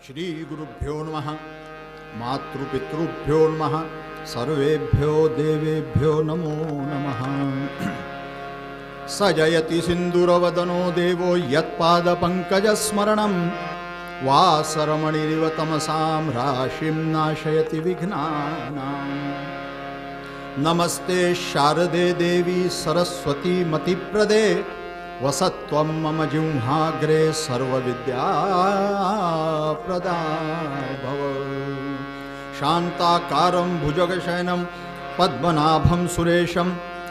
श्री गुरुभ्यो नमः। मातृपितृभ्यो नमः। सर्वेभ्यो देवेभ्यो नमो नमः। सजयति सिन्दूरवदनो देवो यत्पादपङ्कजस्मरणं वासरमणिरिव तमसां राशिं नाशयति विघ्नानाम्। नमस्ते शारदे देवी सरस्वती मतिप्रदे वसत्वं मम जिह्वाग्रे सर्वविद्याप्रदा भव। शान्ताकारं भुजगशयनं पद्मनाभं सुरेशं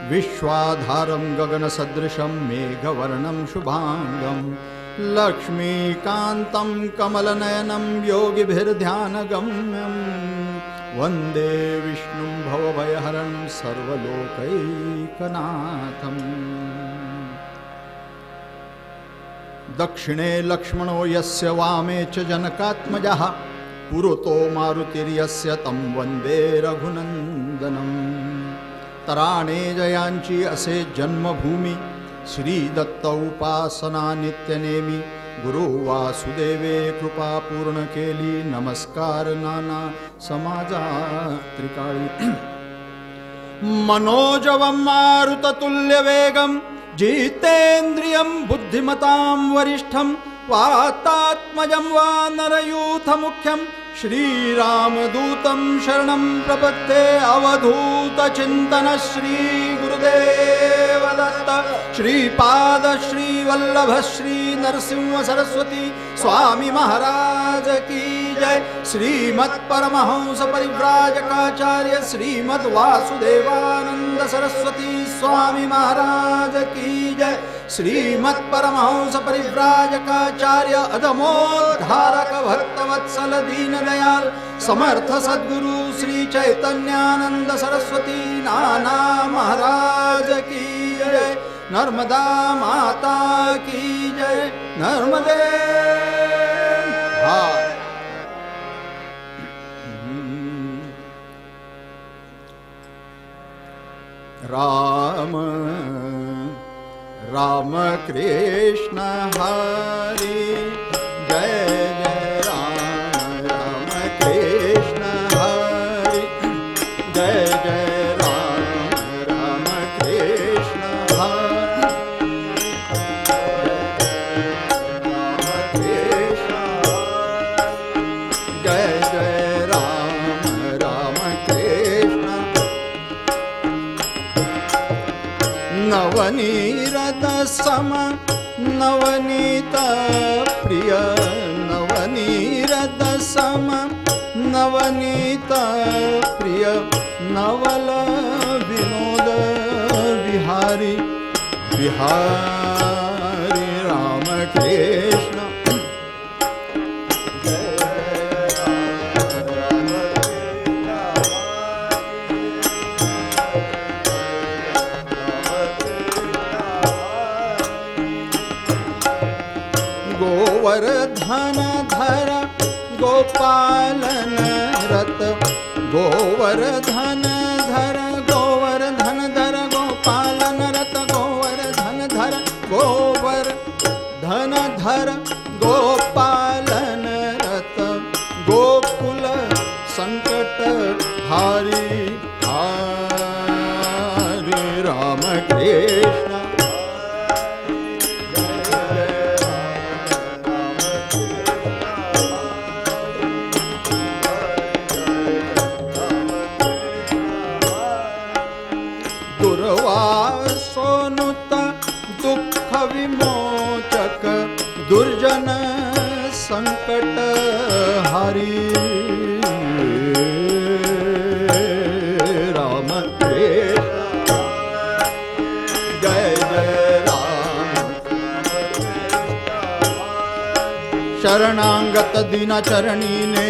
विश्वाधारं गगनसदृशं मेघवर्णं शुभांगं लक्ष्मीकान्तं कमलनयनं योगिभिर्ध्यानगम्यं वन्दे विष्णुं भवभयहरं सर्वलोकैकनाथम्। दक्षिणे लक्ष्मणो यस्य वामे च जनकात्मजः पुरतो मारुतिर्यस्य तं वन्दे रघुनन्दनम्। तराणे जयांची असे जन्मभूमी श्रीदत्त उपासना नित्यनेमी गुरु वासुदेवे कृपा पूर्ण केली नमस्कार नाना समाजा त्रिकाळी। मनोजवं मारुततुल्यवेगं जितेन्द्रियं बुद्धिमतां वरिष्ठं वातात्मजं वानरयूथमुख्यं श्रीरामदूतं शरणं प्रपद्ये। अवधूतचिन्तन श्री गुरुदेव दत्त श्रीपाद श्रीवल्लभ श्री नरसिंह सरस्वती स्वामी महाराज की जय। श्रीमत्परमहंस परिव्राजकाचार्य श्रीमद् वासुदेवानंद सरस्वती स्वामी महाराज की जय। श्रीमत्परमहंस परिव्राजकाचार्य अधमोद्धारक भक्तवत्सल दीनदयाल समर्थ सद्गुरु श्री चैतन्यानंद सरस्वती नाना महाराज की जय। नर्मदा माता की जय। नर्मदे राम राम कृष्ण हरि जय जय राम राम कृष्ण हरि जय जय राम राम कृष्ण हरि जय जय राम राम कृष्ण। नवनीरद सम नवनीत प्रिय नवनीरद सम नवनीत प्रिय नवल विनोद विहारी बिहारी राम कृष्ण। गोवर्धन धर गोपालन रत गोवर्धन धर गोवर्धन धर गोपालन रत गोवर्धन धर गोवर्धन धर गोपालन रत गोकुल संकट हारी हारी राम कृष्ण। दुर्वासोनुत दुख विमोचक दुर्जन संकट हरि राम कृष्ण। जय जय राम शरणागत दीन चरणी ने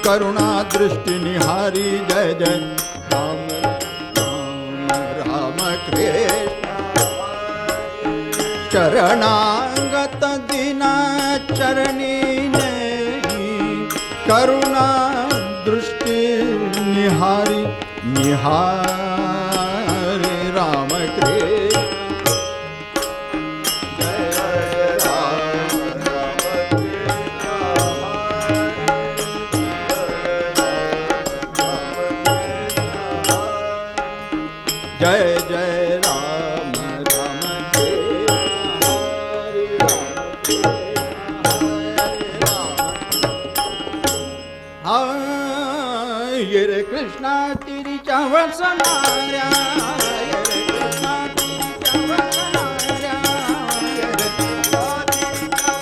करुणा दृष्टि निहारी जय जय राम राम कृष्ण। शरणागत दीना चरणी ने करुणा दृष्टि निहारी निहारी राम कृष्ण। जय राम वसणाऱ्या रे कृष्णाजीच्या वसणाऱ्या रे कृष्णाजीच्या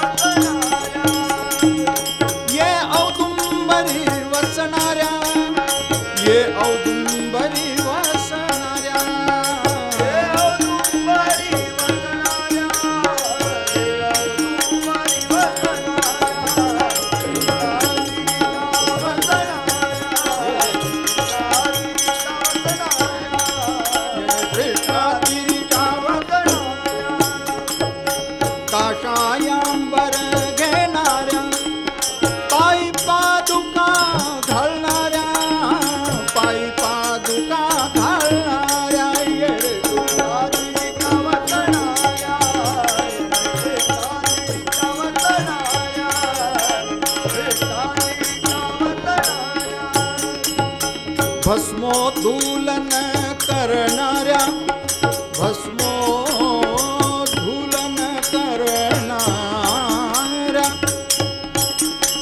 वसणाऱ्या ये औदुंबरी वसणाऱ्या ये औदुंबरी वसणाऱ्या ये औदुंबरी वसणाऱ्या कृष्णाजीच्या वसणाऱ्या काशायांबर घेणाऱ्या पायी पादुका घालणाऱ्या पायी पादुका घालणाऱ्या ये कृष्णाजीच्या वसणाऱ्या कृष्णाजीच्या वसणाऱ्या कृष्णाजीच्या वसणाऱ्या भस्मोद्धूलन करणाऱ्या भस्मोद्धूलन करणाऱ्या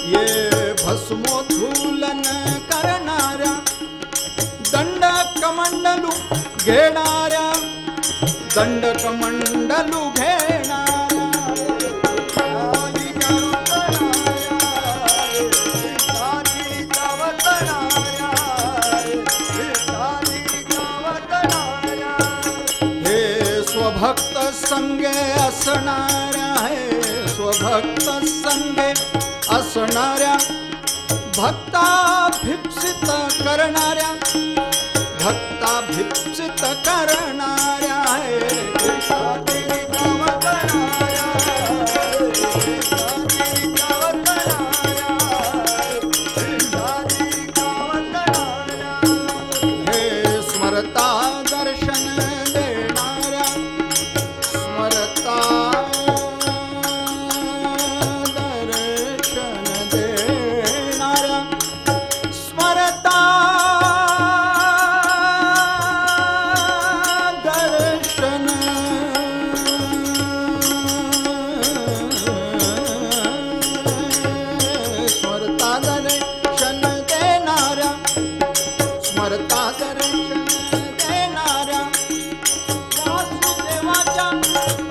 ये भस्मोद्धूलन करणाऱ्या दंडकमंडलू घेणाऱ्या दंडकमंडलू घेणाऱ्या हे स्वभक्त संगे असणाऱ्या हे स्वभक्त संगे असणाऱ्या भक्ताभिप्सित करणाऱ्या भक्ताभिप्सित करणाऱ्या हे कृष्णाजीच्या वसणाऱ्या कृष्णाजीच्या वसणाऱ्या कृष्णाजीच्या वसणाऱ्या हे स्मरता दर्शन देणाऱ्या स्मरता दर्शन देणाऱ्या स्मरता दर्शन स्मरता दर्शन देणाऱ्या स्मरता दर्शन देणाऱ्या वासुदेवाच्या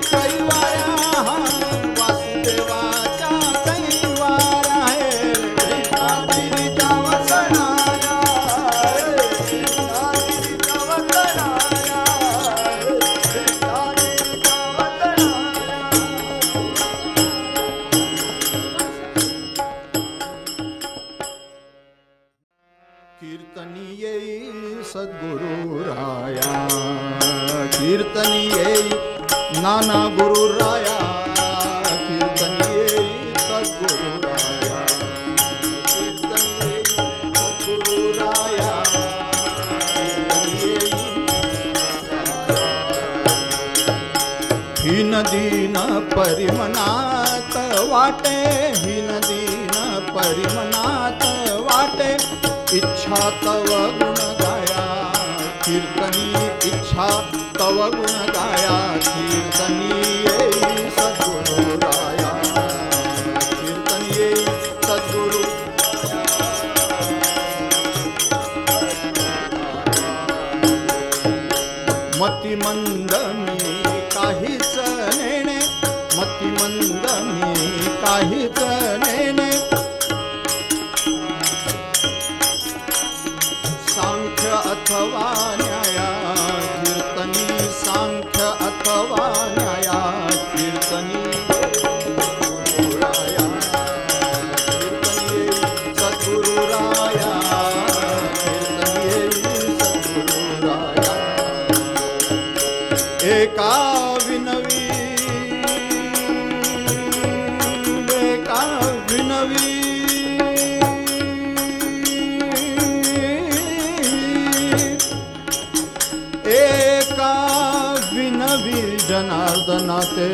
कैवाऱ्या वासुदेवाच्या कैवाऱ्या हे कृष्णाजीच्या वसणाऱ्या कृष्णाजीच्या वसणाऱ्या कृष्णाजीच्या वसणाऱ्या कीर्तनी येई सद्गुरु राया कीर्तनी येई नाना गुरु राया कीर्तनी येई सद्गुरु राया कीर्तनी येई सद्गुरु राया कीर्तनी येई हीन दीन परिमनात वाटे हीन दीन परिमनात वाटे इच्छा तव गुण गाया कीर्तनी इच्छा तव गुण गाया कीर्तनी येई सद्गुरु राया कीर्तनी येई सद्गुरु मतिमंद मी काहीच नेणे मतिमंद मी काहीच नेणे सांख्य अथवा न्याया कीर्तनी सांख्य अथवा न्याया कीर्तनी राया कीर्तनी सद्गुरु राया कीर्तनी सद्गुरु राया एका विनवी एका विनवी एका विनवी जनार्दनाते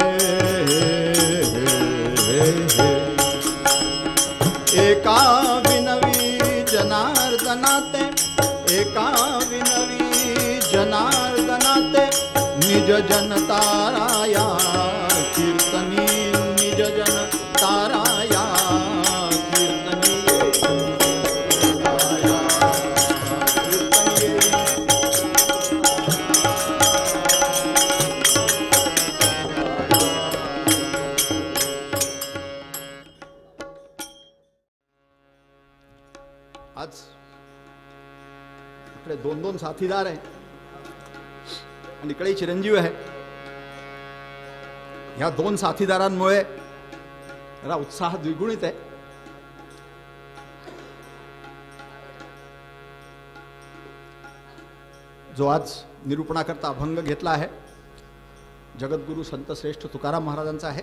एका विनवी जनार्दनाते एका विनवी जनार्दनाते निज जन ताराया कीर्तनी निज जन ताराया कीर्तनी साथीदार आहे आणि इकडे चिरंजीव आहे. या 2 साथीदारांमुळे जरा उत्साह द्विगुणित आहे. जो आज निरूपणाकरता अभंग घेतला आहे जगद्गुरु संत श्रेष्ठ तुकाराम महाराजांचा आहे.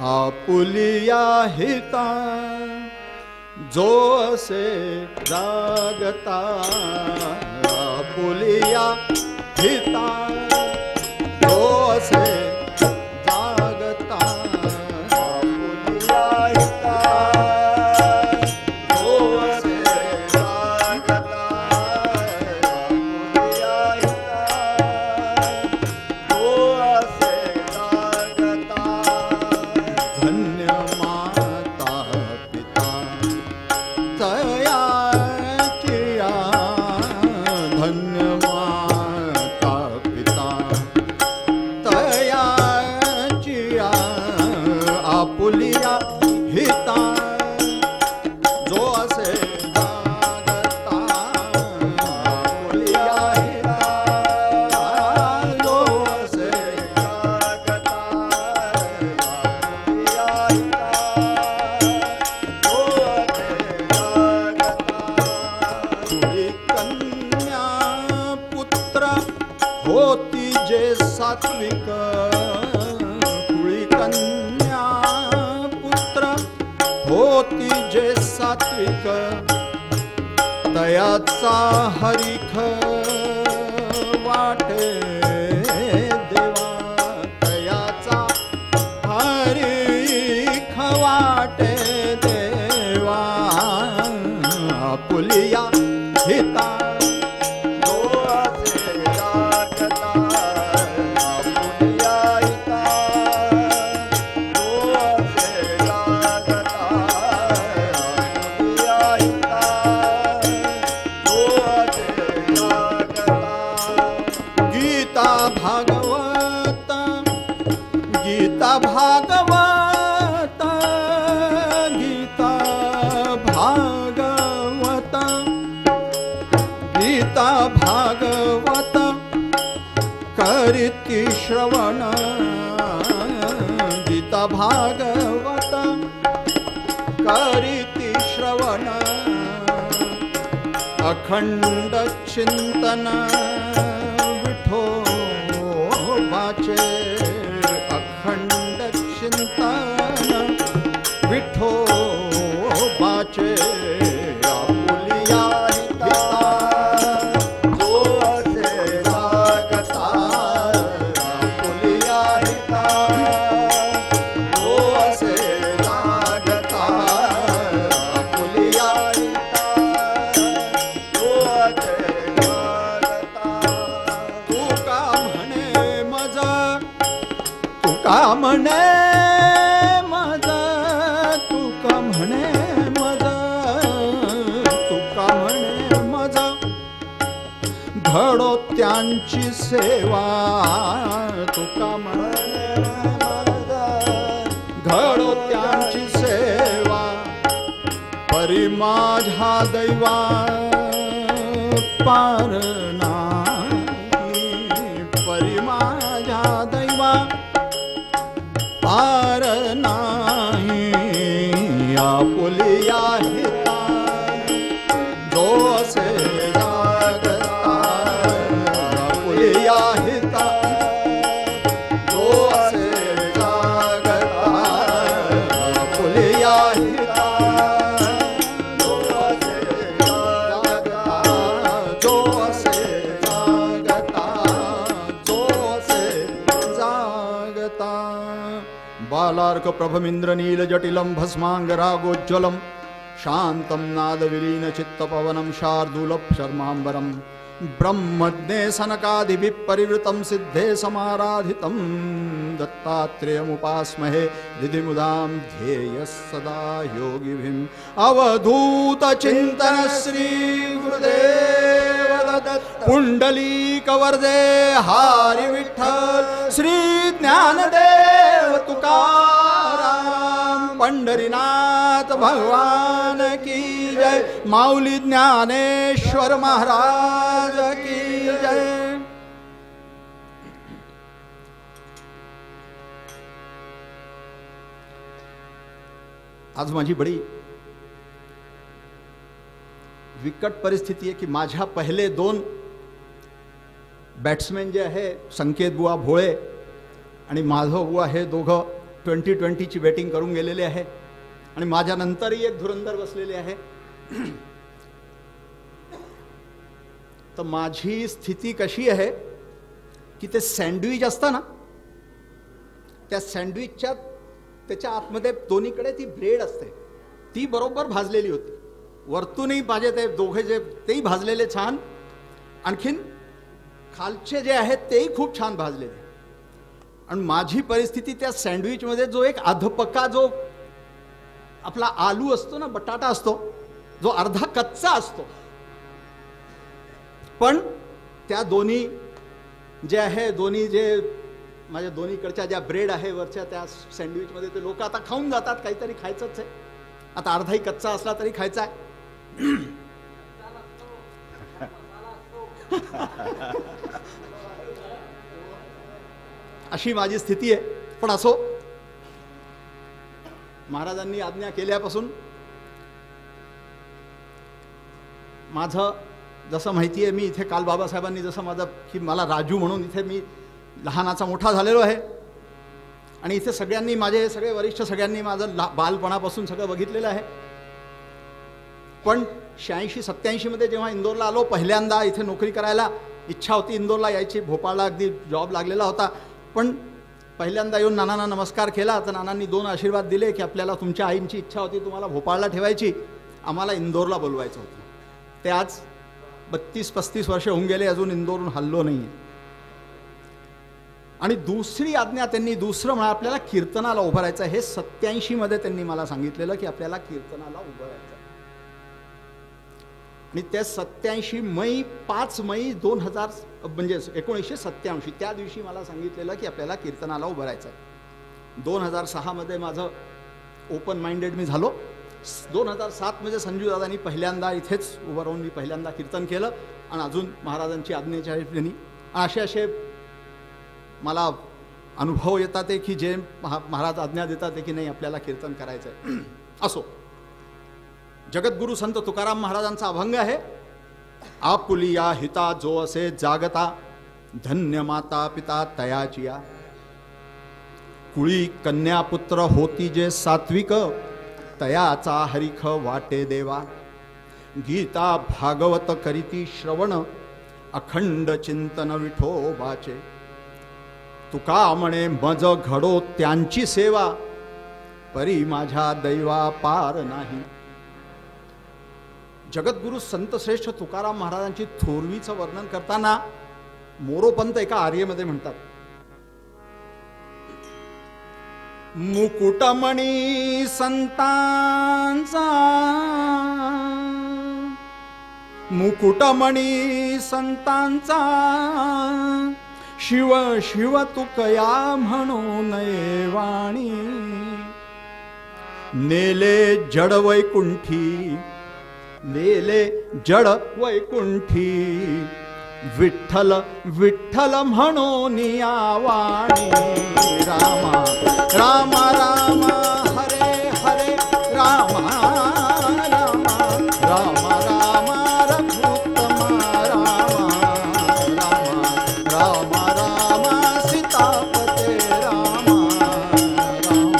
आपुलिया हिता जो असे जागता, आपुलिया हिता जो असे जागता, आपुलिया हिता जो असे जागता, आपुलिया हिता जो असे जागता. धन्य माता पिता तयाचिया, धन्य माता पिता तयाचिया, आपुलिया हिता जो असे जागता, आपुलिया हिता जो असे जागता, आपुलिया हिता जो असे जागता. तुझी कन्या पुत्र होती जे सात्विक, तुझी कन्या पुत्र होती जे सात्विक, तयाचा हरिख वाटे देवा, तयाचा हरिख वाटे देवा, आपुलिया हिता जो असे जागता, आपुलिया हिता जो असे जागता, आपुलिया हिता जो असे जागता. गीता भागवत, गीता भागवत, गीता भागवत, गीता भागवत करीती श्रवण, गीता भागवत करीती श्रवण, अखंड चिंतन विठोबाचे, अखंड चिंतन विठोबाचे, आपुलिया हिता जो असे जागता, आपुलिया हिता जो असे जागता, आपुलिया हिता जो असे जागता. तुका म्हणे मज, तुका म्हणे मज, तुका म्हणे मज, तुका म्हणे मज, घडो त्यांची सेवा, तुका म्हणे मज, घडो त्यांची सेवा, परी माझ्या दैवा पार नाही, परी माझ्या दैवा पार नाही, आपुलिया हिता जो असे जागता, आपुलिया हिता जो असे जागता, आपुलिया हिता जो असे जागता, जो असे जागता, बालार्क प्रभमिंद्रनील जटिलं भस्मांगरागोज्ज्वलं शांतं नादविलीन चित्तपवनं शार्दूलं शर्मांबरं ब्रह्मज्ञे सनकादिभिः परिवृतं सिद्धे समाराधितं दत्तात्रेयमुपास्महे विधिमुदां ध्येयः सदा योगिभिः। अवधूतचिन्तन श्री गुरुदेव दत्त पुंडलीकवरदे हरि विठ्ठल श्री ज्ञानदेव तुकाराम पंढरीनाथ भगवान की जय। माऊली ज्ञानेश्वर महाराज की जय। आज माझी बड़ी विकट परिस्थिती आहे की माझ्या पहिले दोन बॅट्समॅन जे आहे संकेत बुवा भोळे आणि माधव बुवा हे दोघं 2020ची बॅटिंग करून गेलेले आहे आणि माझ्या नंतरही एक धुरंधर बसलेले आहे। तर माझी स्थिती कशी आहे की ते सँडविच असतं ना, त्या सँडविचच्या त्याच्या आतमध्ये दोन्हीकडे ती ब्रेड असते, ती बरोबर भाजलेली होती, वरतूनही माझे ते दोघे जे तेही भाजलेले छान, आणखीन खालचे जे आहेत तेही खूप छान भाजलेले। आणि माझी परिस्थिती त्या सँडविचमध्ये जो एक अधपक्का जो आपला आलू असतो ना, बटाटा असतो, जो अर्धा कच्चा असतो, पण त्या दोन्ही जे आहे दोन्ही जे माझ्या दोन्हीकडच्या ज्या ब्रेड आहे वरच्या त्या सँडविचमध्ये ते लोक आता खाऊन जातात, काहीतरी खायचंच आहे, आता अर्धाही कच्चा असला तरी खायचा आहे। अशी माझी स्थिती आहे। पण असो, महाराजांनी आज्ञा केल्यापासून माझं जसं माहिती आहे, मी इथे काल बाबासाहेबांनी जसं माझं की मला राजू म्हणून इथे मी लहानाचा मोठा झालेलो आहे आणि इथे सगळ्यांनी माझे सगळे वरिष्ठ सगळ्यांनी माझं बालपणापासून सगळं बघितलेलं आहे। पण 86-87 मध्ये जेव्हा इंदोरला आलो पहिल्यांदा इथे नोकरी करायला, इच्छा होती इंदोरला यायची, भोपाळला अगदी जॉब लागलेला होता, पण पहिल्यांदा येऊन नानांना नमस्कार केला तर नानांनी 2 आशीर्वाद दिले की आपल्याला तुमच्या आईंची इच्छा होती तुम्हाला भोपाळला ठेवायची, आम्हाला इंदोरला बोलवायचं होतं। ते आज 32-35 वर्ष होऊन गेले, अजून इंदोरहून हल्लो नाही आहे। आणि दुसरी आज्ञा त्यांनी दुसरं म्हणा आपल्याला कीर्तनाला उभं राहायचं। हे 87 मध्ये त्यांनी मला सांगितलेलं की आपल्याला कीर्तनाला उभं राहायचं आणि त्या 5 मई 2000 म्हणजे 1987 त्या दिवशी मला सांगितलेलं की आपल्याला कीर्तनाला उभं राहायचं आहे। 2006 मध्ये माझं ओपन माइंडेड मी झालो। 2007 मध्ये संजू दादांनी पहिल्यांदा इथेच उभं राहून मी पहिल्यांदा कीर्तन केलं आणि अजून महाराजांची आज्ञेच्या ह्याने असे मला अनुभव येतात की जे महाराज आज्ञा देतात की नाही आपल्याला कीर्तन करायचं आहे। असो, जगद्गुरु संत तुकाराम महाराजांचा अभंग आहे। आपुलिया हिता जो असे जागता, धन्य माता पिता तयाचिया, कुळी कन्या पुत्र होती जे सात्विक, तयाचा हरिख वाटे देवा, गीता भागवत करीती श्रवण, अखंड चिंतन विठोबाचे, तुका म्हणे मज घडो त्यांची सेवा, परी माझ्या दैवा पार नाही। जगद्गुरु संत श्रेष्ठ तुकाराम महाराजांची थोरवीचं वर्णन करताना मोरोपंत एका आर्येमध्ये म्हणतात, मुकुटमणी संतांचा, मुकुटमणी संतांचा, शिव शिव तुकया म्हणू नये वाणी, नेले जड वैकुंठी, नेले जड वैकुंठी, विठ्ठल विठ्ठल म्हणून यावाणी, रामा राम राम हरे हरे, रामा राम राम राम रघुत्तमा, रामा राम राम राम सीतापते, रामा राम।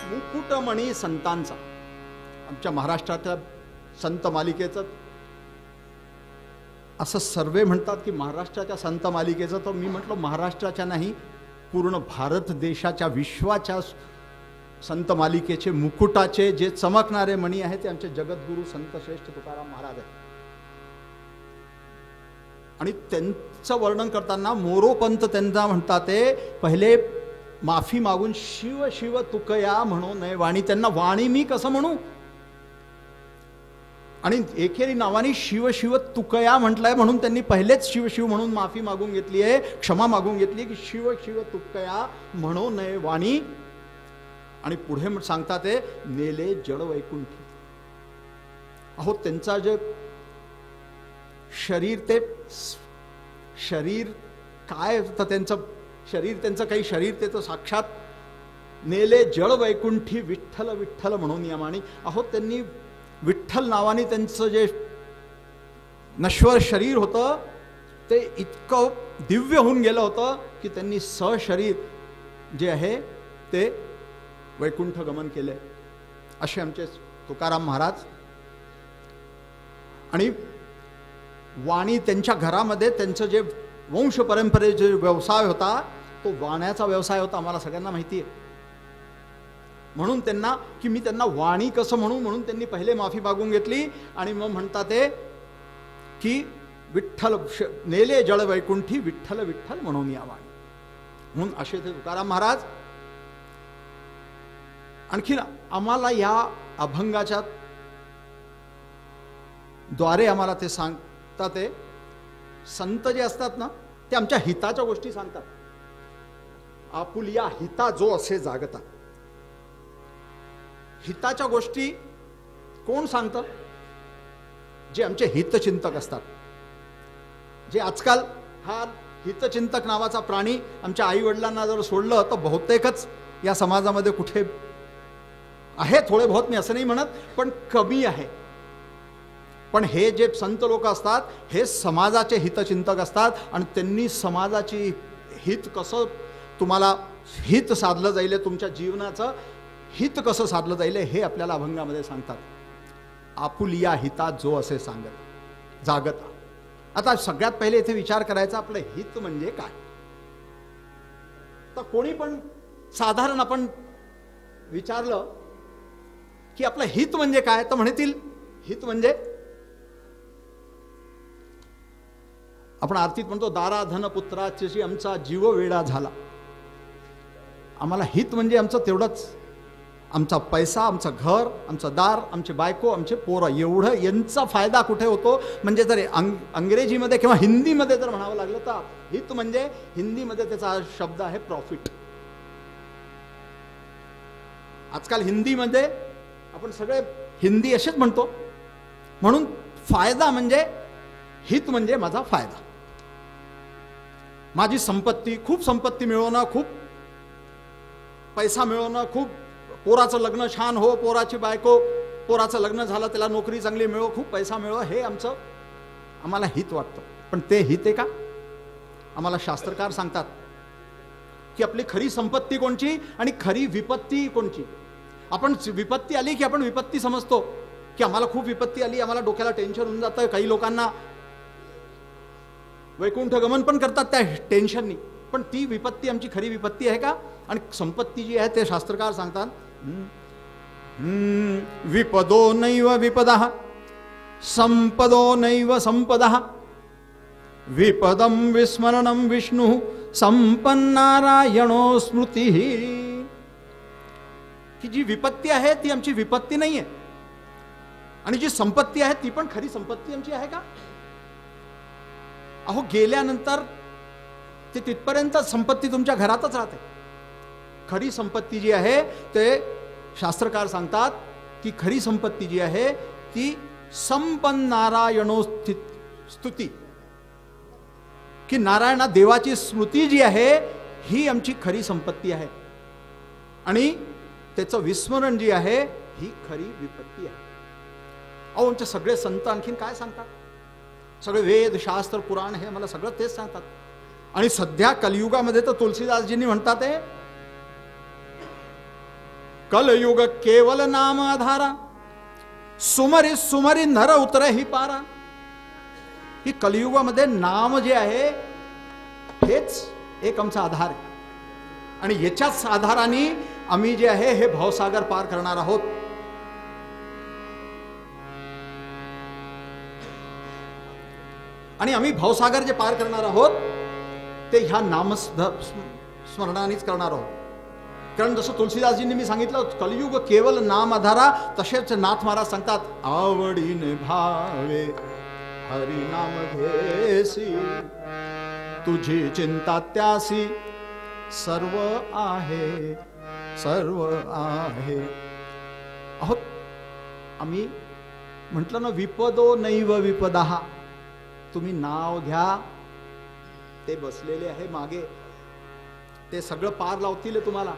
मुकुटमणी संतांचा आमच्या महाराष्ट्रातल्या संत मालिकेचं असं सर्वे म्हणतात की महाराष्ट्राच्या संत मालिकेचं, तर मी म्हटलं महाराष्ट्राच्या नाही, पूर्ण भारत देशाच्या, विश्वाच्या संत मालिकेचे मुकुटाचे जे चमकणारे मणी आहेत ते आमचे जगद्गुरू संत श्रेष्ठ तुकाराम महाराज आहेत. आणि त्यांचं वर्णन करताना मोरोपंत त्यांना म्हणतात ते पहिले माफी मागून शिव शिव तुकया म्हणू नये वाणी. त्यांना वाणी मी कसं म्हणू, आणि एकेरी नावाने शिव शिव तुकया म्हटलंय म्हणून त्यांनी पहिलेच शिव शिव म्हणून माफी मागून घेतली आहे, क्षमा मागून घेतली की शिव शिव तुकया म्हणू नये वाणी. आणि पुढे सांगतात ते नेले जड वैकुंठी. अहो त्यांचा जे शरीर, ते शरीर काय तर त्यांचं शरीर, त्यांचं काही शरीर ते तर साक्षात नेले जड वैकुंठी विठ्ठल विठ्ठल म्हणून यामानी. अहो त्यांनी विठ्ठल नावाने त्यांचं जे नश्वर शरीर होतं ते इतकं दिव्य होऊन गेलं होतं की त्यांनी सशरीर जे आहे ते वैकुंठ गमन केले. असे आमचे तुकाराम महाराज. आणि वाणी त्यांच्या घरामध्ये त्यांचं जे वंश परंपरेचे व्यवसाय होता तो वाण्याचा व्यवसाय होता, आम्हाला सगळ्यांना माहिती आहे. म्हणून त्यांना की मी त्यांना वाणी कसं म्हणू, म्हणून त्यांनी पहिले माफी मागून घेतली. आणि मग म्हणतात ते की विठ्ठल नेले जळ वैकुंठी विठ्ठल विठ्ठल म्हणून या वाणी. म्हणून असे ते तुकाराम महाराज. आणखीन आम्हाला या अभंगाच्या द्वारे आम्हाला ते सांगतात ते संत जे असतात ना ते आमच्या हिताच्या गोष्टी सांगतात. आपुलिया हिता जो असे जागता. हिताच्या गोष्टी कोण सांगतं? जे आमचे हितचिंतक असतात. जे आजकाल हा हितचिंतक नावाचा प्राणी आमच्या आई वडिलांना जर सोडलं तर बहुतेकच या समाजामध्ये कुठे आहे, थोडे बहुत, मी असं नाही म्हणत, पण कमी आहे. पण हे जे संत लोक असतात हे समाजाचे हितचिंतक असतात. आणि त्यांनी समाजाची हित कसं, तुम्हाला हित साधलं जाईल, तुमच्या जीवनाचं हित कसं साधलं जाईल हे आपल्याला अभंगामध्ये सांगतात. आपुलिया हिता जो असे सांगत जागता. आता सगळ्यात पहिले इथे विचार करायचा आपलं हित म्हणजे काय. तर कोणी पण साधारण आपण विचारलं की आपलं हित म्हणजे काय, तर म्हणतील हित म्हणजे आपण आरतीत म्हणतो दारा धन पुत्राची आमचा जीव वेडा झाला. आम्हाला हित म्हणजे आमचं तेवढंच, आमचा पैसा, आमचं घर, आमचं दार, आमचे बायको, आमचे पोरं, एवढं यांचा फायदा कुठे होतो. म्हणजे जर अंग्रेजीमध्ये किंवा हिंदीमध्ये जर म्हणावं लागलं तर हित म्हणजे हिंदीमध्ये त्याचा शब्द आहे प्रॉफिट. आजकाल हिंदीमध्ये आपण सगळे हिंदी असेच म्हणतो. म्हणून फायदा म्हणजे हित म्हणजे माझा फायदा, माझी संपत्ती, खूप संपत्ती मिळवणं, खूप पैसा मिळवणं, खूप पोराचं लग्न छान हो, पोराची बायको, पोराचं लग्न झालं त्याला नोकरी चांगली मिळो, खूप पैसा मिळो, हे आमचं आम्हाला हित वाटतं. पण ते हित आहे का? आम्हाला शास्त्रकार सांगतात की आपली खरी संपत्ती कोणची आणि खरी विपत्ती कोणची. आपण विपत्ती आली की आपण विपत्ती समजतो की आम्हाला खूप विपत्ती आली, आम्हाला डोक्याला टेन्शन होऊन जातं. काही लोकांना वैकुंठ गमन पण करतात त्या टेन्शननी. पण ती विपत्ती आमची खरी विपत्ती आहे का? आणि संपत्ती जी आहे ते शास्त्रकार सांगतात विपदो नैव विपदः संपदो नैव संपदः विपदम विस्मरणम विष्णु संपन्नारायणो स्मृती. की जी विपत्ती आहे ती आमची विपत्ती नाही आहे, आणि जी संपत्ती आहे ती पण खरी संपत्ती आमची आहे का? अहो गेल्यानंतर ते तिथपर्यंत संपत्ती तुमच्या घरातच राहते. खरी संपत्ती जी आहे ते शास्त्रकार सांगतात की खरी संपत्ती जी आहे ती संपन्नारायणो स्तुती. की नारायणा देवाची स्मृती जी आहे ही आमची खरी संपत्ती आहे, आणि त्याचं विस्मरण जी आहे ही खरी विपत्ती आहे. अहो आमचे सगळे संत आणखीन काय सांगतात? सगळे वेद शास्त्र पुराण हे मला सगळं तेच सांगतात. आणि सध्या कलियुगामध्ये तर तुलसीदासजींनी म्हणतात ते कलयुग केवल नाम आधारा सुमरी सुमरी नर उतरे ही पारा. की कलियुगामध्ये नाम जे आहे हेच एक आमचा आधार आहे आणि याच्याच आधाराने आम्ही जे आहे हे भवसागर पार करणार आहोत. आणि आम्ही भवसागर जे पार करणार आहोत ते ह्या नामस्मरणानेच करणार आहोत. कारण जसं तुलसीदासजींनी मी सांगितलं, कलियुग केवळ नाम आधारा, तसेच नाथ महाराज सांगतात, आवडीने भावे हरी नाम घेसी, तुझी चिंता त्यासी सर्व आहे, सर्व आहे. अहो आम्ही म्हटलं ना, विपदो नैव विपदाः, तुम्ही नाव घ्या, ते बसलेले आहे मागे, ते सगळं पार लावतील तुम्हाला.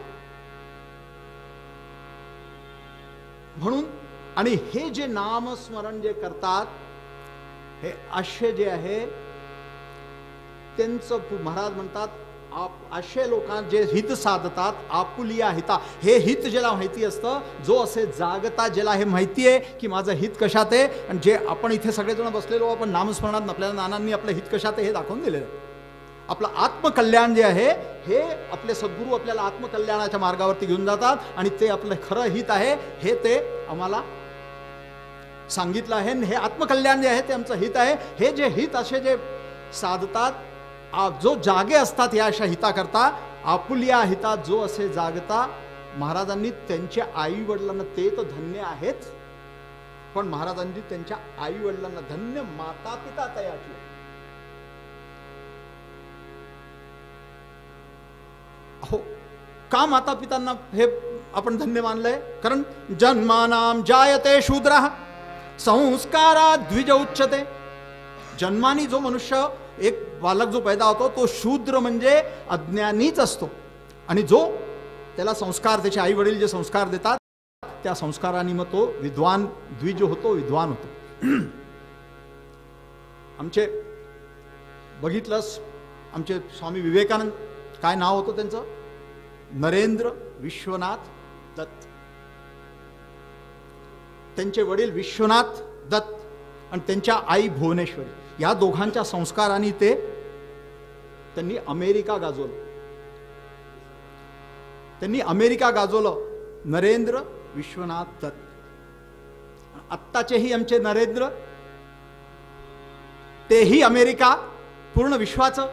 म्हणून आणि हे जे नामस्मरण जे करतात हे असे जे आहे त्यांचं महाराज म्हणतात, असे लोकांना जे हित साधतात, आपुलिया हिता, हे हित ज्याला माहिती असतं, जो असे जागता ज्याला हे माहिती आहे की माझं हित कशात आहे, आणि जे आपण इथे सगळेजण बसलेलो आपण नामस्मरणात आपल्याला नानांनी आपलं हित कशात आहे हे दाखवून दिलेलं आहे. आपलं आत्मकल्याण जे आहे हे आपले सद्गुरू आपल्याला आत्मकल्याणाच्या मार्गावरती घेऊन जातात आणि ते आपलं खरं हित आहे हे ते आम्हाला सांगितलं आहे. हे आत्मकल्याण जे आहे ते आमचं हित आहे. हे जे हित असे जे साधतात, जो जागे असतात या अशा हिता करता, आपुलिया हिता जो असे जागता, महाराजांनी त्यांच्या आई वडिलांना, ते तर धन्य आहेच, पण महाराजांनी त्यांच्या आई वडिलांना, धन्य माता पिता तयाची. हो, का माता पितांना हे आपण धन्य मानलंय? कारण जन्मानाम जायते शूद्रः संस्कारा द्विज उच्यते. जन्मानी जो मनुष्य एक बालक जो पैदा होतो तो शूद्र म्हणजे अज्ञानीच असतो, आणि जो त्याला संस्कार, त्याचे आई वडील जे संस्कार देतात त्या संस्काराने मग तो विद्वान द्विज होतो, विद्वान होतो. आमचे बघितलंस, आमचे स्वामी विवेकानंद, काय नाव होतं त्यांचं? नरेंद्र विश्वनाथ दत्त. त्यांचे वडील विश्वनाथ दत्त आणि त्यांच्या आई भुवनेश्वरी, या दोघांच्या संस्काराने त्यांनी अमेरिका गाजवलं. त्यांनी अमेरिका गाजवलं, नरेंद्र विश्वनाथ दत्त. आत्ताचेही आमचे नरेंद्र, तेही अमेरिका पूर्ण विश्वाचं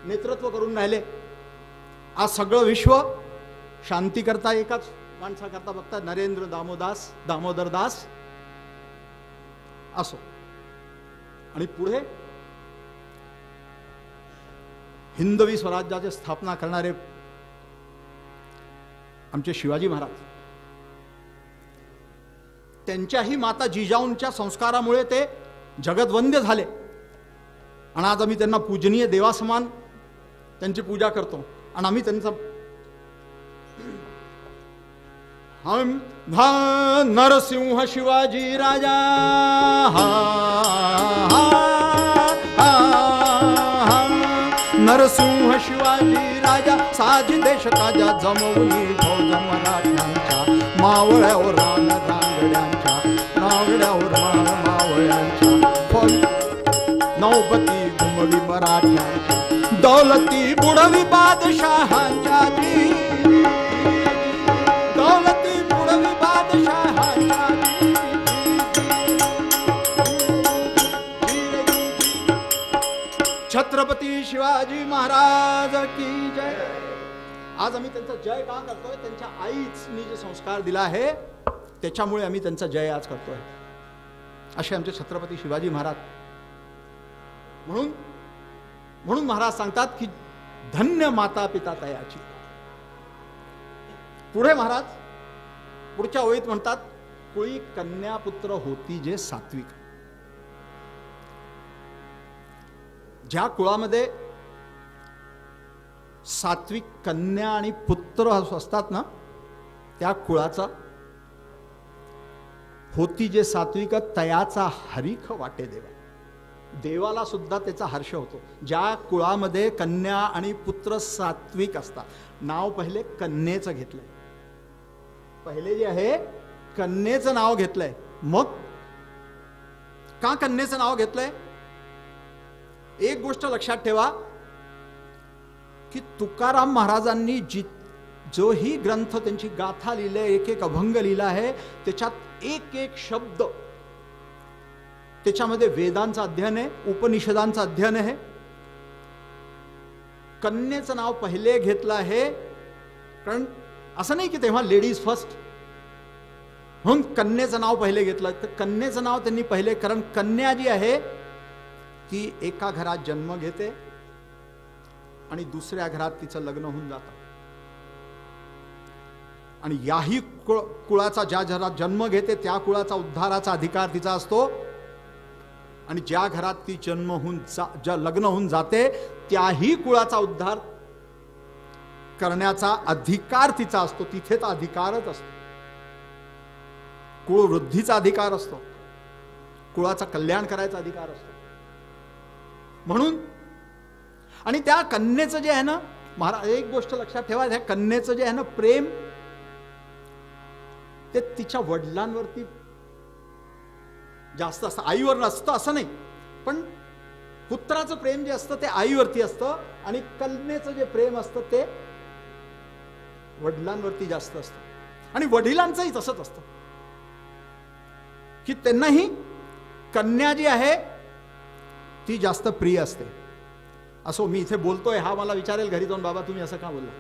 नेतृत्व करून राहिले. आज सगळं विश्व शांती करता एकाच माणसाकरता बघता, नरेंद्र दामोदर दास असो. आणि पुढे हिंदवी स्वराज्याची स्थापना करणारे आमचे शिवाजी महाराज, त्यांच्याही माता जिजाऊंच्या संस्कारामुळे ते जगद्वंद्य झाले. आणि आज आम्ही त्यांना पूजनीय देवासमान त्यांची पूजा करतो. आणि आम्ही त्यांचा नरसिंह शिवाजी राजा, नरसिंह शिवाजी राजा, साजी देश काजा, जमवली फौज मराठ्यांच्या, मावळ्यावर रान रांगड्यांच्या, रांगड्यावर रान मावळ्यांच्या, फौज नौबती घुमवी मराठ्यांच्या, दौलती बुडवी बादशाहांच्या, दौलती बुडवी बादशाहांच्या. छत्रपती शिवाजी महाराज की जय. आज आम्ही त्यांचा जय का करतोय? त्यांच्या आईनी जे संस्कार दिला आहे त्याच्यामुळे आम्ही त्यांचा जय आज करतोय. असे आमचे छत्रपती शिवाजी महाराज. म्हणून महाराज सांगतात की धन्य माता पिता तयाची. पुढे महाराज पुढच्या ओळीत म्हणतात, कुळी कन्या पुत्र होती जे सात्विक. ज्या कुळामध्ये सात्विक कन्या आणि पुत्र असतात ना, त्या कुळाचा होती जे सात्विक, तयाचा हरिख वाटे देवा. देवाला सुद्धा त्याचा हर्ष होतो. ज्या कुळामध्ये कन्या आणि पुत्र सात्विक असतात. नाव पहिले कन्येचं घेतलंय, पहिले जे आहे कन्येचं नाव घेतलंय. मग का कन्येचं नाव घेतलंय? एक गोष्ट लक्षात ठेवा की तुकाराम महाराजांनी जो ही ग्रंथ त्यांची गाथा लिहिली, एक एक अभंग लिहिला आहे, त्याच्यात एक एक शब्द त्याच्यामध्ये वेदांचं अध्ययन आहे, उपनिषदांचं अध्ययन आहे. कन्येचं नाव पहिले घेतलं आहे, कारण असं नाही की तेव्हा लेडीज फर्स्ट म्हणून कन्येचं नाव पहिले घेतलं. तर कन्येचं नाव त्यांनी पहिले, कारण कन्या जी आहे ती एका घरात जन्म घेते आणि दुसऱ्या घरात तिचं लग्न होऊन जातं. आणि याही कुळाचा ज्या घरात जन्म घेते त्या कुळाचा उद्धाराचा अधिकार तिचा असतो. आणि ज्या घरात ती जन्म होऊन लग्न होऊन जाते त्याही कुळाचा उद्धार करण्याचा अधिकार तिचा असतो. तिथे तर अधिकारच असतो, कुळ वृद्धीचा अधिकार असतो, कुळाचा कल्याण करायचा अधिकार असतो. म्हणून आणि त्या कन्येचं जे आहे ना महाराज, एक गोष्ट लक्षात ठेवा, त्या कन्येचं जे आहे ना प्रेम ते तिच्या वडिलांवरती जास्त असतं, आईवर नसतं असं नाही. पण पुत्राचं प्रेम जे असतं ते आईवरती असतं आणि कन्येचं जे प्रेम असतं ते वडिलांवरती जास्त असतं. आणि वडिलांचंही तसंच असतं की त्यांनाही कन्या जी आहे ती जास्त प्रिय असते. असो, मी इथे बोलतोय हा मला विचारेल घरी जाऊन, बाबा तुम्ही असं का बोलला.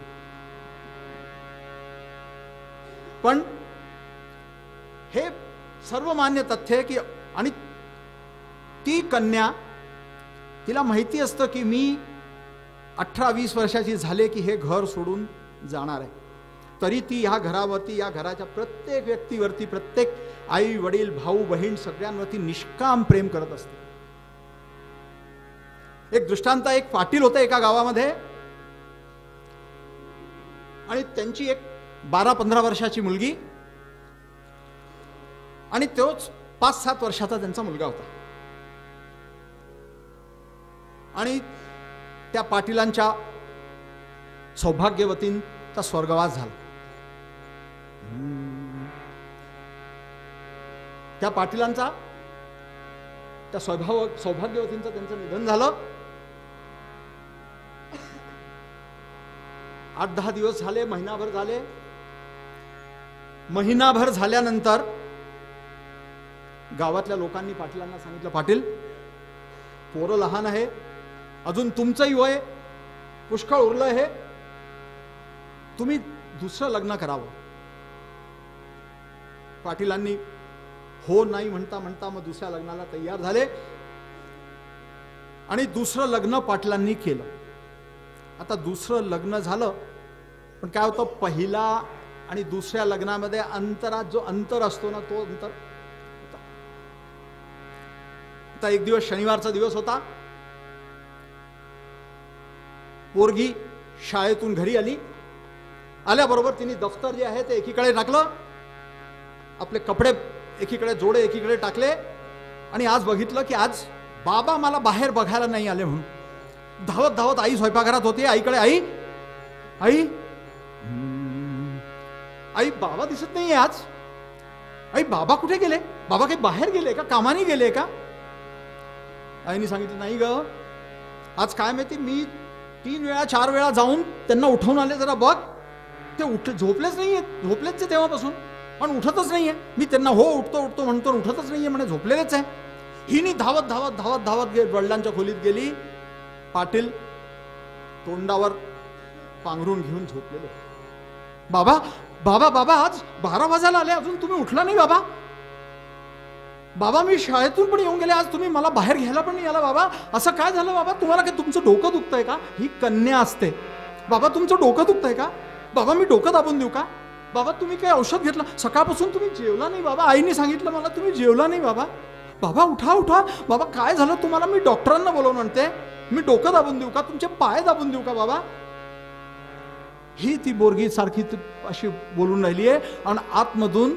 पण हे सर्वमान्य तथ्य आहे की, आणि ती कन्या तिला माहिती असतं की मी 18-20 वर्षाची झाले की हे घर सोडून जाणार आहे, तरी ती ह्या घरावरती, या घराच्या प्रत्येक व्यक्तीवरती, प्रत्येक आई वडील भाऊ बहीण सगळ्यांवरती निष्काम प्रेम करत असते. एक दृष्टांत, एक पाटील होते एका गावामध्ये आणि त्यांची एक 12-15 वर्षाची मुलगी आणि तोच 5-7 वर्षाचा त्यांचा मुलगा होता. आणि त्या पाटीलांच्या सौभाग्यवतींचा स्वर्गवास झाला. त्या पाटीलांचा, त्या सौभाग्यवतींचं त्यांचं निधन झालं. 8-10 दिवस झाले, महिनाभर झाले. महिनाभर झाल्यानंतर गावातल्या लोकांनी पाटीलांना सांगितलं, पाटील पोरं लहान आहे, अजून तुमचंही वय पुष्कळ उरलं आहे, तुम्ही दुसरं लग्न करावं. पाटीलांनी हो नाही म्हणता म्हणता मग दुसऱ्या लग्नाला तयार झाले आणि दुसरं लग्न पाटलांनी केलं. आता दुसरं लग्न झालं, पण काय होतं, पहिला आणि दुसऱ्या लग्नामध्ये अंतरात जो अंतर असतो ना, तो अंतर होता. आता एक दिवस शनिवारचा दिवस होता, पोरगी शाळेतून घरी आली. आल्याबरोबर तिने दफ्तर जे आहे ते एकीकडे टाकलं, आपले कपडे एकीकडे, जोडे एकीकडे टाकले आणि आज बघितलं की आज बाबा मला बाहेर बघायला नाही आले म्हणून धावत धावत आई स्वयंपाकघरात होती. आईकडे, आई आई आई बाबा दिसत नाहीये आज, आई बाबा कुठे गेले, बाबा काही बाहेर गेले का, कामाने गेले का. आईने सांगितलं नाही ग, आज काय माहिती, मी 3 वेळा 4 वेळा जाऊन त्यांना उठवून आले, जरा बघ ते झोपलेच नाहीये, झोपलेच ते तेव्हापासून, पण उठतच नाहीये. मी त्यांना हो उठतो उठतो म्हणतो, उठतच नाहीये म्हणे, झोपलेलेच आहे. हिनी धावत धावत धावत धावत वडिलांच्या खोलीत गेली. पाटील तोंडावर पांघरून घेऊन झोपलेले. बाबा बाबा बाबा आज 12 वाजायला आले, अजून तुम्ही उठला नाही बाबा. बाबा मी शाळेतून पण येऊन गेले, आज तुम्ही मला बाहेर घ्यायला पण नाही आला बाबा, असं काय झालं बाबा, तुम्हाला काय तुमचं डोकं दुखतंय का. ही कन्या असते. बाबा तुमचं डोकं दुखतंय का, बाबा मी डोकं दाबून देऊ का, बाबा तुम्ही काय औषध घेतलं, सकाळपासून तुम्ही जेवला नाही बाबा, आईने सांगितलं मला तुम्ही जेवला नाही बाबा, बाबा उठा उठा बाबा, काय झालं तुम्हाला, मी डॉक्टरांना बोलवून आणते, मी डोकं दाबून देऊ का, तुमचे पाय दाबून देऊ का बाबा. ही ती बोरगी सारखी अशी बोलून राहिली आहे. आणि आतमधून,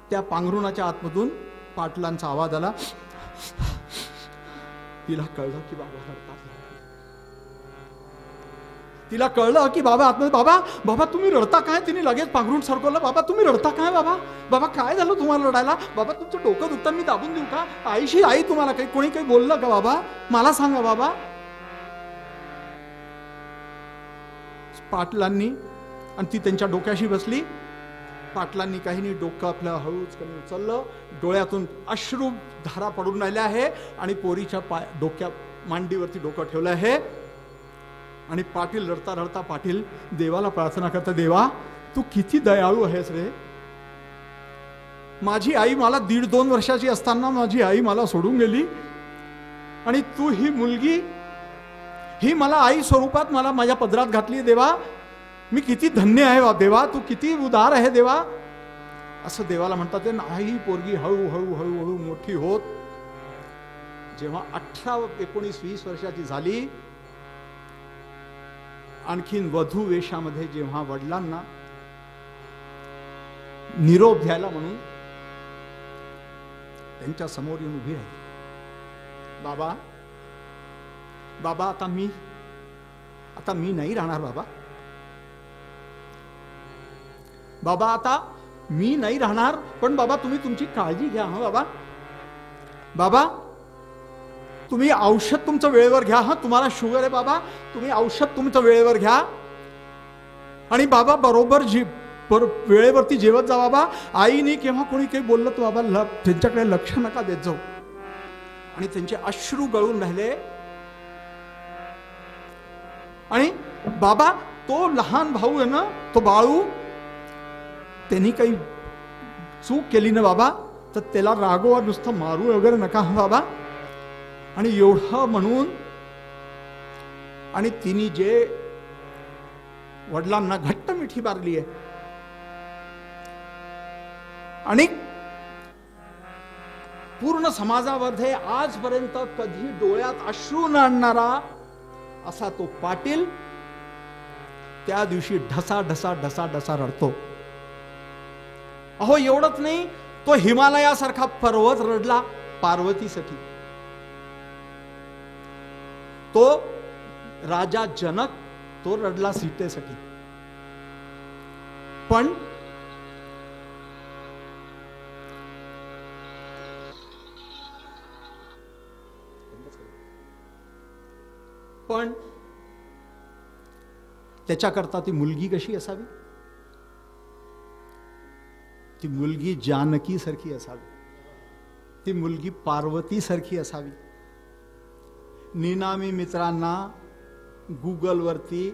त्या पांघरुणाच्या आतमधून पाटलांचा आवाज आला. तिला कळलं की बाबा रडतात. तिला कळलं की बाबा आतमध्ये, बाबा बाबा तुम्ही रडता काय? तिने लगेच पांघरून सरकवलं. बाबा तुम्ही रडता काय? बाबा बाबा काय झालं तुम्हाला रडायला? बाबा तुमचं डोकं दुखतं, मी दाबून देऊ का? आईशी, आई तुम्हाला काही कोणी काही बोललं का बाबा? मला सांगा बाबा. पाटलांनी, आणि ती त्यांच्या डोक्याशी बसली. पाटलांनी काही नाही, डोकं आपलं हळूच कमी उचललं, डोळ्यातून अश्रू धारा पडून राहिल्या आहे, आणि पोरीच्या डोक्या मांडीवरती डोकं ठेवलं आहे. आणि पाटील रडता रडता पाटील देवाला प्रार्थना करता, देवा तू किती दयाळू आहेस रे. माझी आई, मला 1.5-2 वर्षाची असताना माझी आई मला सोडून गेली, आणि तू ही मुलगी, ही मला आई स्वरूपात मला माझ्या पदरात घातली. देवा मी किती धन्य आहे देवा, तू किती उदार आहे देवा. असं देवाला म्हणतात. ते नाही, पोरगी हळूहळू हळूहळू मोठी होत जेव्हा 18, 19, 20 वर्षाची झाली, आणखीन वधू वेशामध्ये जेव्हा वडिलांना निरोप द्यायला म्हणून त्यांच्या समोर येऊन उभी राहिली. बाबा बाबा आता मी नाही राहणार बाबा. बाबा आता मी नाही राहणार, पण बाबा तुम्ही तुमची काळजी घ्या. हा बाबा, बाबा तुम्ही औषध तुमचं वेळेवर घ्या. हा तुम्हाला शुगर आहे बाबा, तुम्ही औषध तुमचं वेळेवर घ्या. आणि बाबा बरोबर वेळेवरती जेवत जा बाबा. आईने केव्हा कोणी काही बोललं तर बाबा त्यांच्याकडे लक्ष नका देत जाऊ. आणि त्यांचे अश्रू गळून राहिले. आणि बाबा तो लहान भाऊ आहे ना, तो बाळू, त्यांनी काही चूक केली ना बाबा, तर त्याला रागवा, नुसतं मारू वगैरे नका हा बाबा. आणि एवढं म्हणून, आणि तिने जे वडिलांना घट्ट मिठी मारली आहे, आणि पूर्ण समाजामध्ये आजपर्यंत कधी डोळ्यात अश्रू न आणणारा असा तो पाटील त्या दिवशी ढसा ढसा ढसा ढसा रडतो. अहो एवढंच नाही, तो हिमालयासारखा पर्वत रडला पार्वतीसाठी. तो राजा जनक, तो रडला सीतेसाठी. पण त्याच्याकरता ती मुलगी कशी असावी? ती मुलगी जानकी सारखी असावी, ती मुलगी पार्वती सारखी असावी. निनामी मित्रांना गुगलवरती,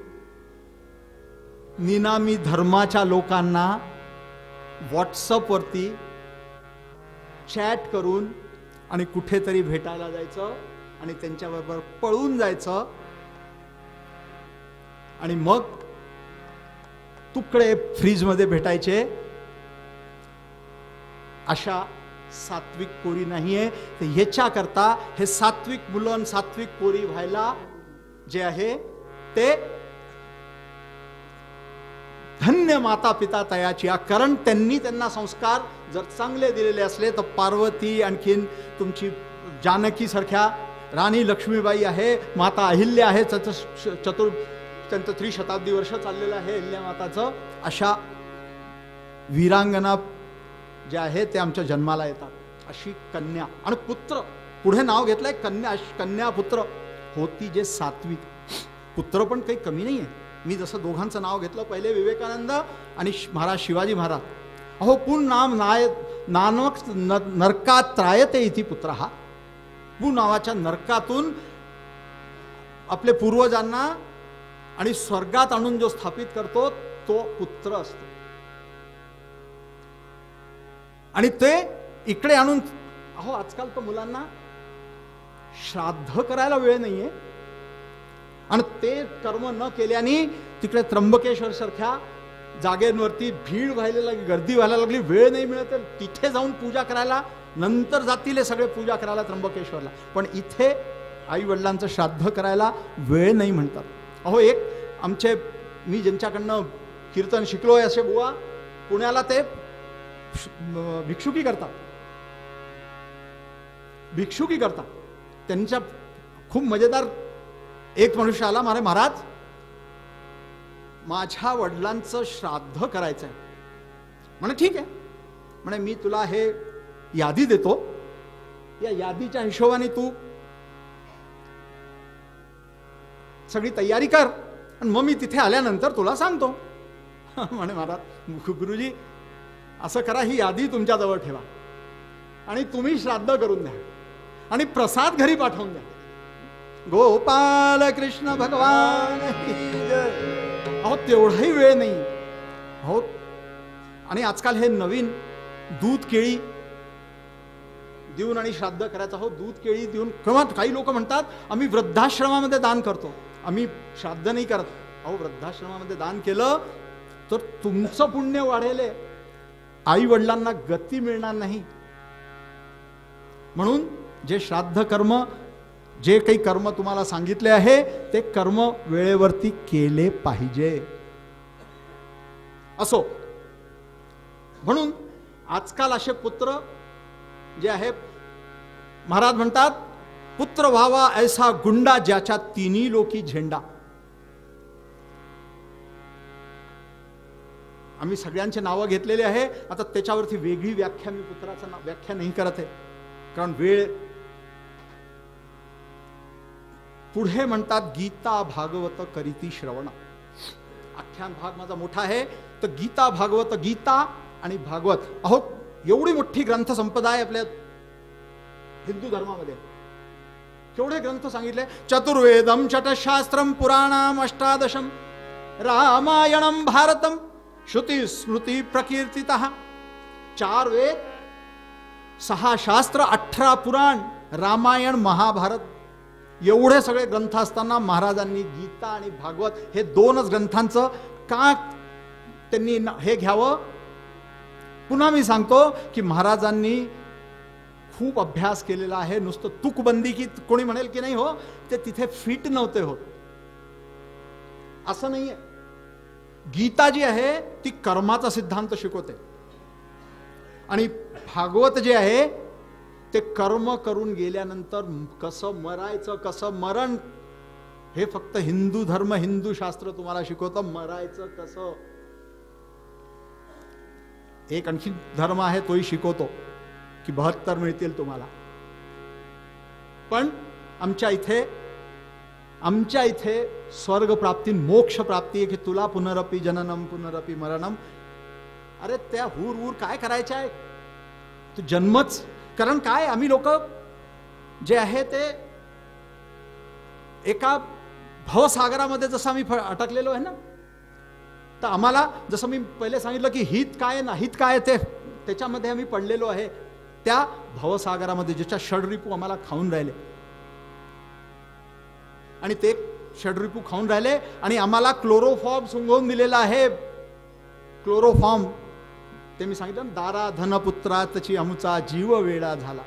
निनामी धर्माच्या लोकांना व्हॉट्सअपवरती चॅट करून आणि कुठेतरी भेटायला जायचं आणि त्यांच्याबरोबर पळून जायचं, आणि मग तुकडे फ्रीजमध्ये भेटायचे. अशा सात्विक पोरी नाहीये. तर ह्याच्याकरता हे सात्विक मुलं, सात्विक पोरी व्हायला जे आहे ते धन्य माता पिता तयाची. कारण त्यांनी त्यांना संस्कार जर चांगले दिलेले असले तर पार्वती, आणखीन तुमची जानकी सारख्या, राणी लक्ष्मीबाई आहे, माता अहिल्या आहे, त्यांचं 3 वर्ष चाललेलं आहे अहिल्या माताचं. अशा वीरांगना जे आहे ते आमच्या जन्माला येतात. अशी कन्या आणि पुत्र, पुढे नाव घेतलंय कन्या पुत्र होती जे सात्विक. पुत्र पण काही कमी नाही आहे. मी जसं दोघांचं नाव घेतलं, पहिले विवेकानंद आणि महाराज शिवाजी महाराज. अहो पुन नाम नानक नरकात त्रायते इति पुत्र. हा पू नावाच्या नरकातून आपले पूर्वजांना आणि स्वर्गात आणून जो स्थापित करतो तो पुत्र असतो. आणि ते इकडे आणून, अहो आजकाल तर मुलांना श्राद्ध करायला वेळ नाहीये, आणि ते कर्म न केल्याने तिकडे त्र्यंबकेश्वर सारख्या जागेवरती भीड व्हायला लागली, गर्दी व्हायला लागली, वेळ नाही मिळत. तिथे जाऊन पूजा करायला, नंतर जातील हे सगळे पूजा करायला त्र्यंबकेश्वरला, पण इथे आई वडिलांचं श्राद्ध करायला वेळ नाही म्हणतात. अहो एक आमचे, मी ज्यांच्याकडनं कीर्तन शिकलोय असे बुवा, पुण्याला ते भिक्षुकी करतात. त्यांच्या खूप मजेदार एक मनुष्य आला, महाराज माझ्या वडिलांचं श्राद्ध करायचं आहे. म्हणे ठीक आहे, म्हणे मी तुला हे यादी देतो, या यादीच्या हिशोबाने तू सगळी तयारी कर आणि मग मी तिथे आल्यानंतर तुला सांगतो. म्हणे महाराज गुरुजी असं करा, ही यादी तुमच्या जवळ ठेवा आणि तुम्ही श्राद्ध करून द्या आणि प्रसाद घरी पाठवून द्या. गोपाल कृष्ण भगवान की जय. अहो तेवढाही वेळ नाही हो. आणि आजकाल हे नवीन दूध केळी देऊन आणि श्राद्ध करायचं. हो दूध केळी देऊन, किंवा काही लोक म्हणतात आम्ही वृद्धाश्रमामध्ये दान करतो, आम्ही श्राद्ध नाही करत. अहो वृद्धाश्रमामध्ये दान केलं तर तुमचं पुण्य वाढेल, आई वडिलांना गती मिळणार नाही. म्हणून जे श्राद्ध कर्म, जे काही कर्म तुम्हाला सांगितले आहे ते कर्म वेळेवरती केले पाहिजे. असो, म्हणून आजकाल असे पुत्र जे आहे, महाराज म्हणतात पुत्र व्हावा ऐसा गुंडा ज्याच्या तिन्ही लोकी झेंडा. आम्ही सगळ्यांचे नावं घेतलेले आहे. आता त्याच्यावरती वेगळी व्याख्या, मी पुत्राचं नाव व्याख्या नाही करत आहे कारण वेळ. पुढे म्हणतात गीता भागवत करीती श्रवण. आख्यान भाग माझा मोठा आहे, तर गीता भागवत, गीता आणि भागवत, अहो एवढी मोठी ग्रंथ संपदा आहे आपल्या हिंदू धर्मामध्ये. केवढे ग्रंथ सांगितले. चतुर्वेदम षटशास्त्रम पुराणम अष्टादशम रामायणम भारतम श्रुती स्मृती प्रकीर्तितः. 4 वेद, 6 शास्त्र, 18 पुराण, रामायण, महाभारत, एवढे सगळे ग्रंथ असताना महाराजांनी गीता आणि भागवत हे 2च ग्रंथांचं का त्यांनी हे घ्यावं. पुन्हा मी सांगतो की महाराजांनी खूप अभ्यास केलेला आहे. नुसतं तुकबंदी की कोणी म्हणेल की नाही हो ते तिथे फिट नव्हते होत, असं नाहीये. गीता जी आहे ती कर्माचा सिद्धांत शिकवते आणि भागवत जे आहे ते कर्म करून गेल्यानंतर कसं मरायचं, कसं मरण, हे फक्त हिंदू धर्म, हिंदू शास्त्र तुम्हाला शिकवतं. मरायचं कसं. एक आणखी धर्म आहे तोही शिकवतो की 72 मिळतील तुम्हाला. पण आमच्या इथे स्वर्ग प्राप्ती, मोक्ष प्राप्ती आहे की तुला पुनरपी जननम पुनरपी मरणम. अरे त्या हूर काय करायचं आहे, तू जन्मच. कारण काय, आम्ही लोक जे आहे ते एका भवसागरामध्ये जसं आम्ही अटकलेलो आहे ना, तर आम्हाला जसं मी पहिले सांगितलं की हित काय ना हित काय ते त्याच्यामध्ये आम्ही पडलेलो आहे. त्या भवसागरामध्ये ज्याच्या षड्रिपू आम्हाला खाऊन राहिले आणि ते षड्रिपू खाऊन राहिले आणि आम्हाला क्लोरोफॉर्म सुंगवून दिलेला आहे. क्लोरोफॉर्म ते मी सांगितलं ना, दारा धनपुत्राची अमुचा जीव वेडा झाला,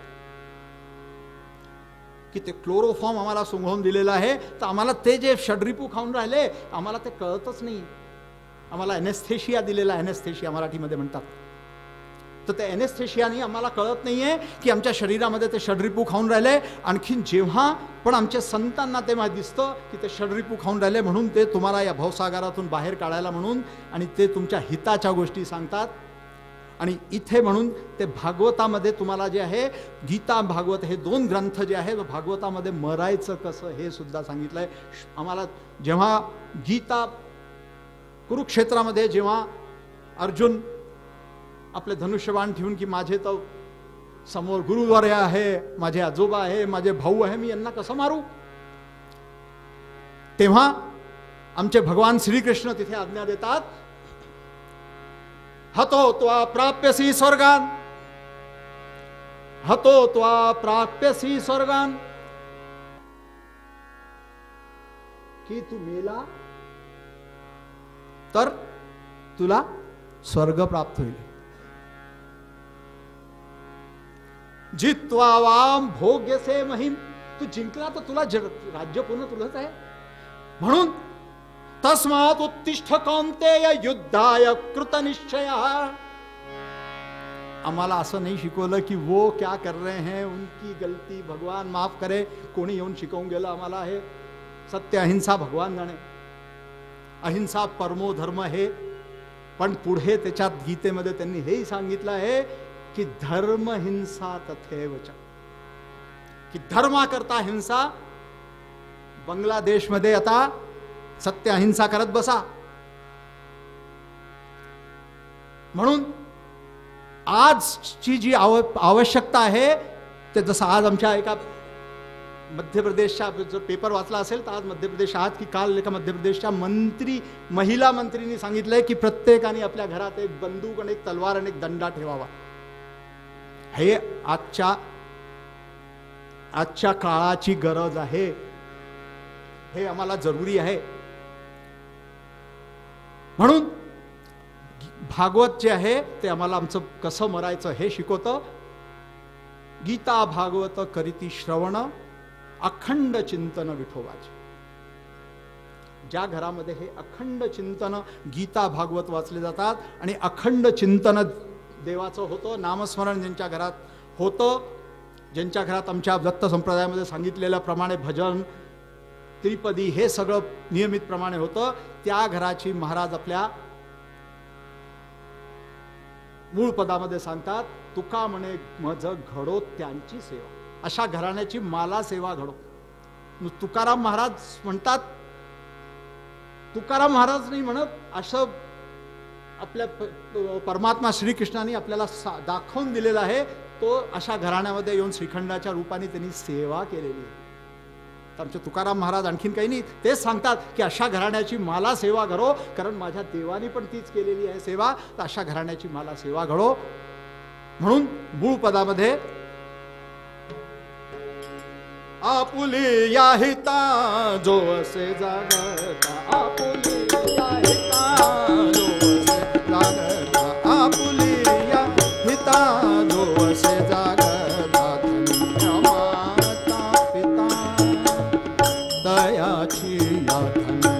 की ते क्लोरोफॉर्म आम्हाला सुंगवून दिलेला आहे. तर आम्हाला ते जे षड्रिपू खाऊन राहिले आम्हाला ते कळतच नाही. आम्हाला एनेस्थेशिया दिलेला, एनेस्थेशिया मराठीमध्ये म्हणतात. तर त्या एनेस्थेशियाने आम्हाला कळत नाहीये की आमच्या शरीरामध्ये ते षड्रिपू खाऊन राहिले. आणखीन जेव्हा पण आमच्या संतांना तेव्हा दिसतं की ते षड्रिपू खाऊन राहिले, म्हणून ते तुम्हाला या भवसागरातून बाहेर काढायला म्हणून आणि ते तुमच्या हिताच्या गोष्टी सांगतात. आणि इथे म्हणून ते भागवतामध्ये तुम्हाला जे आहे गीता भागवत हे 2 ग्रंथ जे आहे भागवतामध्ये मरायचं कसं हे सुद्धा सांगितलंय आम्हाला. जेव्हा गीता कुरुक्षेत्रामध्ये जेव्हा अर्जुन आपले धनुष्यबाण ठेवून की माझे तर समोर गुरुद्वारे आहे, माझे आजोबा आहे, माझे भाऊ आहे, मी यांना कसं मारू, तेव्हा आमचे भगवान श्रीकृष्ण तिथे आज्ञा देतात, हतो त्वा प्राप्यसी स्वर्गान, हतो त्वा प्राप्यसी स्वर्गान. की तू मेला तर तुला स्वर्ग प्राप्त होईल. जित्वा वाम भोग्यसे महिम, तू जिंकला तर तुला राज्य पूर्ण तुलाच आहे. म्हणून तस्मात् उत्तिष्ठ कौन्तेय युद्धाय कृतनिश्चय. आम्हाला असं नाही शिकवलं की वो क्या कर रहे हैं उनकी गलती भगवान माफ करे, कोणी येऊन शिकवून गेलं आम्हाला हे. सत्य अहिंसा भगवान जाणे. अहिंसा परमो धर्म हे, पण पुढे त्याच्यात गीतेमध्ये त्यांनी हेही सांगितलं आहे की धर्म हिंसा तथैवच, की धर्माकरता हिंसा. बांगलादेशमध्ये आता सत्य अहिंसा करत बसा. म्हणून आजची जी आवश्यकता आहे ते, जसं आज आमच्या एका मध्य प्रदेशच्या, जर पेपर वाचला असेल तर आज मध्य प्रदेश आहात की काल एका मध्य प्रदेशच्या महिला मंत्रींनी सांगितलंय की प्रत्येकाने आपल्या घरात एक बंदूक आणि एक तलवार आणि एक दंडा ठेवावा. हे आजच्या काळाची गरज आहे, हे आम्हाला जरुरी आहे. म्हणून भागवत जे आहे ते आम्हाला आमचं कसं मरायचं हे शिकवतं. गीता भागवत करीती श्रवण, अखंड चिंतन विठोबाचे. ज्या घरामध्ये हे अखंड चिंतन गीता भागवत वाचले जातात आणि अखंड चिंतन देवाचं होतं, नामस्मरण ज्यांच्या घरात होतं, ज्यांच्या घरात आमच्या दत्त संप्रदायामध्ये सांगितलेल्याप्रमाणे भजन त्रिपदी हे सगळं नियमितप्रमाणे होतं, त्या घराची महाराज आपल्या मूळ पदामध्ये सांगतात, तुका म्हणे मज घडो त्यांची सेवा. अशा घराण्याची मला सेवा घडो. तुकाराम महाराज म्हणतात, तुकाराम महाराज नाही म्हणत, असं आपल्या परमात्मा श्रीकृष्णाने आपल्याला दाखवून दिलेला आहे. तो अशा घराण्यामध्ये येऊन श्रीखंडाच्या रूपाने त्यांनी सेवा केलेली आहे. आमचे तुकाराम महाराज आणखीन काही नाही, तेच सांगतात की अशा घराण्याची मला सेवा घडो, कारण माझ्या देवानी पण तीच केलेली आहे सेवा, तर अशा घराण्याची मला सेवा घडो. म्हणून मूळ पदामध्ये आपुली या हिता जो असे जागता, आपुली या हिता जो असे जागता, आपुली या हिता जो असे जागता, धन्य माता पिता दयाची या धन्य